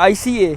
ICA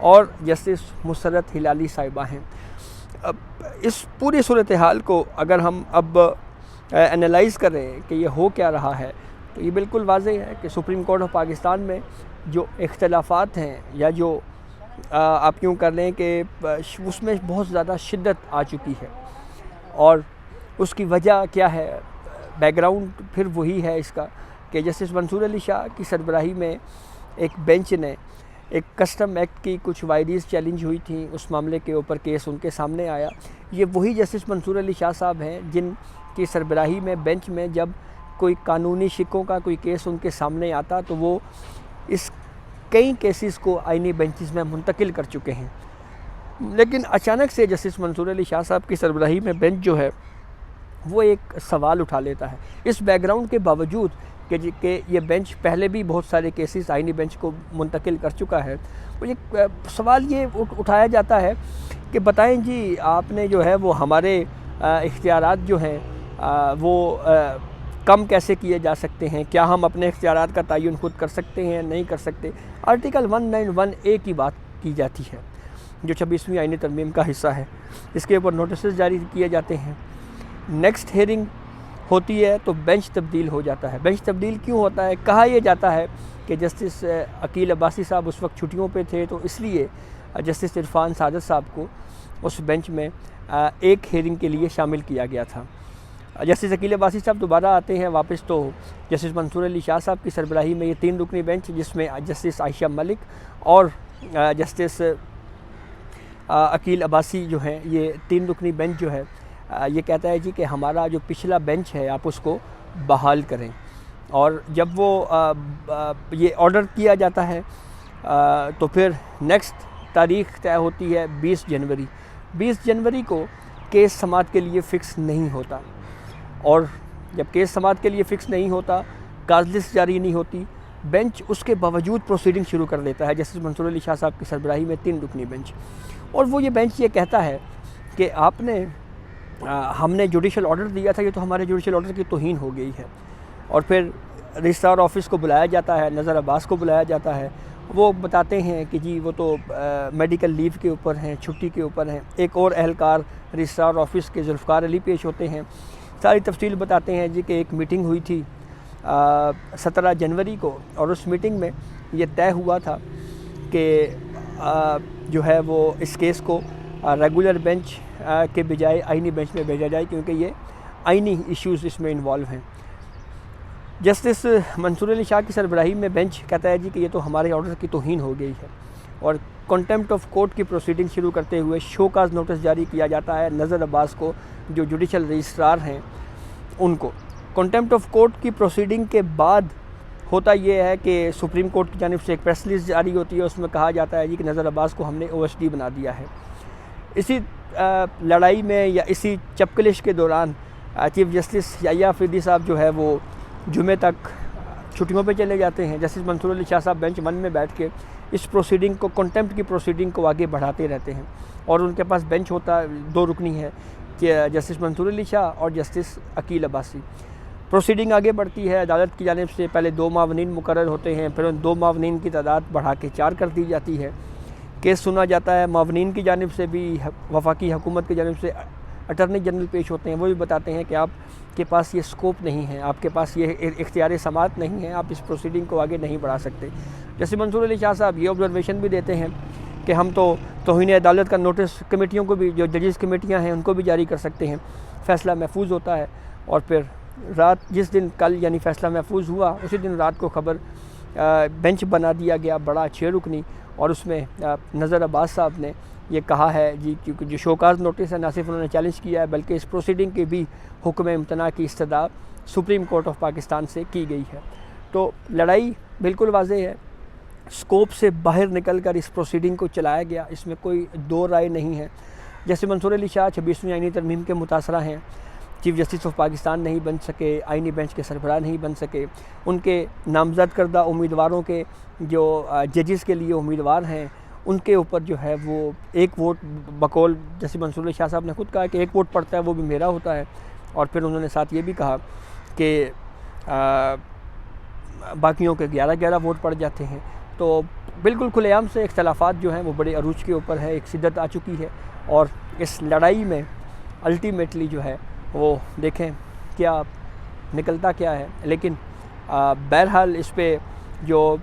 اور justice مسرت ہلالی صاحبہ ہیں۔ اب اس پوری صورتحال کو اگر ہم اب انالائز کریں کہ یہ ہو کیا رہا ہے، تو یہ بالکل واضح ہے کہ سپریم کورٹ آف پاکستان میں جو اختلافات ہیں، یا جو آپ یوں کر لیں کہ اس میں بہت زیادہ شدت آ چکی ہے، اور اس کی وجہ کیا ہے؟ بیک گراؤنڈ پھر وہی ہے اس کا کہ جسٹس منصور علی شاہ کی سربراہی میں ایک بینچ نے ایک کسٹم ایکٹ کی کچھ وائریز چیلنج ہوئی تھیں، اس معاملے کے اوپر کیس ان کے سامنے آیا۔ یہ وہی جسٹس منصور علی شاہ صاحب ہیں جن کی سربراہی میں بینچ میں جب کوئی قانونی شکوں کا کوئی کیس ان کے سامنے آتا تو وہ اس کئی کیسز کو آئینی بینچز میں منتقل کر چکے ہیں۔ لیکن اچانک سے جسٹس منصور علی شاہ صاحب کی سربراہی میں بینچ جو ہے وہ ایک سوال اٹھا لیتا ہے، اس بیک گراؤنڈ کے باوجود کہ یہ بینچ پہلے بھی بہت سارے کیسز آئینی بینچ کو منتقل کر چکا ہے۔ وہ ایک سوال یہ اٹھایا جاتا ہے کہ بتائیں جی، آپ نے جو ہے وہ ہمارے اختیارات جو ہیں وہ کم کیسے کیے جا سکتے ہیں؟ کیا ہم اپنے اختیارات کا تعین خود کر سکتے ہیں؟ نہیں کر سکتے۔ آرٹیکل 191A کی بات کی جاتی ہے جو 26ویں آئینی ترمیم کا حصہ ہے، اس کے اوپر نوٹسز جاری کیے جاتے ہیں۔ نیکسٹ ہیئرنگ ہوتی ہے تو بینچ تبدیل ہو جاتا ہے۔ بینچ تبدیل کیوں ہوتا ہے؟ کہا یہ جاتا ہے کہ جسٹس عقیل عباسی صاحب اس وقت چھٹیوں پہ تھے، تو اس لیے جسٹس عرفان سعادت صاحب کو اس بینچ میں ایک ہیئرنگ کے لیے شامل کیا گیا تھا۔ جسٹس عقیل عباسی صاحب دوبارہ آتے ہیں واپس، تو جسٹس منصور علی شاہ صاحب کی سربراہی میں یہ 3 رکنی بینچ، جس میں جسٹس عائشہ ملک اور جسٹس عقیل عباسی جو ہیں، یہ 3 رکنی بینچ جو ہے یہ کہتا ہے جی کہ ہمارا جو پچھلا بینچ ہے آپ اس کو بحال کریں۔ اور جب وہ یہ آرڈر کیا جاتا ہے تو پھر نیکسٹ تاریخ طے ہوتی ہے 20 جنوری۔ 20 جنوری کو کیس سماعت کے لیے فکس نہیں ہوتا، اور جب کیس سماعت کے لیے فکس نہیں ہوتا، کاز لسٹ جاری نہیں ہوتی، بینچ اس کے باوجود پروسیڈنگ شروع کر دیتا ہے، جسٹس منصور علی شاہ صاحب کی سربراہی میں 3 رکنی بینچ۔ اور وہ یہ بینچ یہ کہتا ہے کہ ہم نے جوڈیشل آرڈر دیا تھا، یہ تو ہمارے جوڈیشل آرڈر کی توہین ہو گئی ہے۔ اور پھر رجسٹرار آفس کو بلایا جاتا ہے، نذر عباس کو بلایا جاتا ہے، وہ بتاتے ہیں کہ جی وہ تو میڈیکل لیو کے اوپر ہیں، چھٹی کے اوپر ہیں۔ ایک اور اہلکار رجسٹرار آفس کے ذوالفقار علی پیش ہوتے ہیں، ساری تفصیل بتاتے ہیں جی کہ ایک میٹنگ ہوئی تھی 17 جنوری کو، اور اس میٹنگ میں یہ طے ہوا تھا کہ جو ہے وہ اس کیس کو ریگولر بینچ کے بجائے آئینی بینچ میں بھیجا جائے، کیونکہ یہ آئینی ایشوز اس میں انوالو ہیں۔ جسٹس منصور علی شاہ کی سربراہی میں بینچ کہتا ہے جی کہ یہ تو ہمارے آرڈر کی توہین ہو گئی ہے، اور کنٹیمپٹ آف کورٹ کی پروسیڈنگ شروع کرتے ہوئے شو کاز نوٹس جاری کیا جاتا ہے نذر عباس کو، جو جوڈیشل رجسٹرار ہیں ان کو۔ کنٹیمپٹ آف کورٹ کی پروسیڈنگ کے بعد ہوتا یہ ہے کہ سپریم کورٹ کی جانب سے ایک پریس ریلیز جاری ہوتی ہے، اس میں کہا جاتا ہے جی کہ نذر عباس کو ہم نے OSD بنا دیا ہے۔ اسی لڑائی میں یا اسی چپکلش کے دوران چیف جسٹس یحییٰ آفریدی صاحب جو ہے وہ جمعے تک چھٹیوں پہ چلے جاتے ہیں۔ جسٹس منصور علی شاہ صاحب بینچ 1 میں بیٹھ کے اس پروسیڈنگ کو، کنٹیمپٹ کی پروسیڈنگ کو آگے بڑھاتے رہتے ہیں، اور ان کے پاس بینچ ہوتا 2 رکنی ہے کہ جسٹس منصور علی شاہ اور جسٹس عقیل عباسی۔ پروسیڈنگ آگے بڑھتی ہے، عدالت کی جانب سے پہلے 2 معاونین مقرر ہوتے ہیں، پھر ان 2 معاونین کی تعداد بڑھا کے 4 کر دی جاتی ہے۔ کیس سنا جاتا ہے، معاونین کی جانب سے بھی، وفاقی حکومت کی جانب سے اٹارنی جنرل پیش ہوتے ہیں، وہ بھی بتاتے ہیں کہ آپ کے پاس یہ سکوپ نہیں ہے، آپ کے پاس یہ اختیار سماعت نہیں ہے، آپ اس پروسیڈنگ کو آگے نہیں بڑھا سکتے۔ جیسے منصور علی شاہ صاحب یہ آبزرویشن بھی دیتے ہیں کہ ہم تو توہین عدالت کا نوٹس کمیٹیوں کو بھی، جو ججز کمیٹیاں ہیں ان کو بھی جاری کر سکتے ہیں، فیصلہ محفوظ ہوتا ہے۔ اور پھر رات جس دن کل یعنی فیصلہ محفوظ ہوا، اسی دن رات کو خبر بینچ بنا دیا گیا بڑا 6 رکنی، اور اس میں نذر عباس صاحب نے یہ کہا ہے جی کیونکہ جو شوکاز نوٹس ہے نہ صرف انہوں نے چیلنج کیا ہے بلکہ اس پروسیڈنگ کی بھی حکم امتناع کی استدعا سپریم کورٹ آف پاکستان سے کی گئی ہے۔ تو لڑائی بالکل واضح ہے، سکوپ سے باہر نکل کر اس پروسیڈنگ کو چلایا گیا، اس میں کوئی دو رائے نہیں ہے۔ جیسے منصور علی شاہ 26ویں آئینی ترمیم کے متاثرہ ہیں، چیف جسٹس آف پاکستان نہیں بن سکے، آئینی بینچ کے سربراہ نہیں بن سکے، ان کے نامزد کردہ امیدواروں کے جو ججز کے لیے امیدوار ہیں ان کے اوپر جو ہے وہ ایک ووٹ بقول جیسے منصور علی شاہ صاحب نے خود کہا کہ ایک ووٹ پڑتا ہے وہ بھی میرا ہوتا ہے، اور پھر انہوں نے ساتھ یہ بھی کہا کہ باقیوں کے 11 ووٹ پڑ جاتے ہیں۔ تو بالکل کھلے عام سے اختلافات جو ہیں وہ بڑے عروج کے اوپر ہے، ایک شدت آ چکی ہے، اور اس لڑائی میں الٹیمیٹلی جو ہے وہ دیکھیں کیا نکلتا کیا ہے۔ لیکن بہرحال اس پہ جو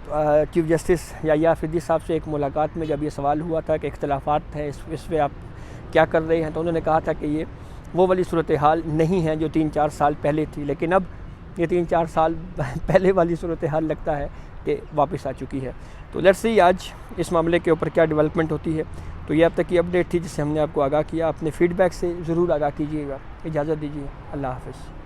چیف جسٹس یحییٰ آفریدی صاحب سے ایک ملاقات میں جب یہ سوال ہوا تھا کہ اختلافات ہیں اس پہ آپ کیا کر رہے ہیں، تو انہوں نے کہا تھا کہ یہ وہ والی صورتحال نہیں ہے جو 3-4 سال پہلے تھی، لیکن اب یہ 3-4 سال پہلے والی صورتحال لگتا ہے کہ واپس آ چکی ہے۔ تو لیٹس سی آج اس معاملے کے اوپر کیا ڈیولپمنٹ ہوتی ہے۔ تو یہ اب تک کی اپڈیٹ تھی جس سے ہم نے آپ کو آگاہ کیا، اپنے فیڈ بیک سے ضرور آگاہ کیجیے گا۔ اجازت دیجیے، اللہ حافظ۔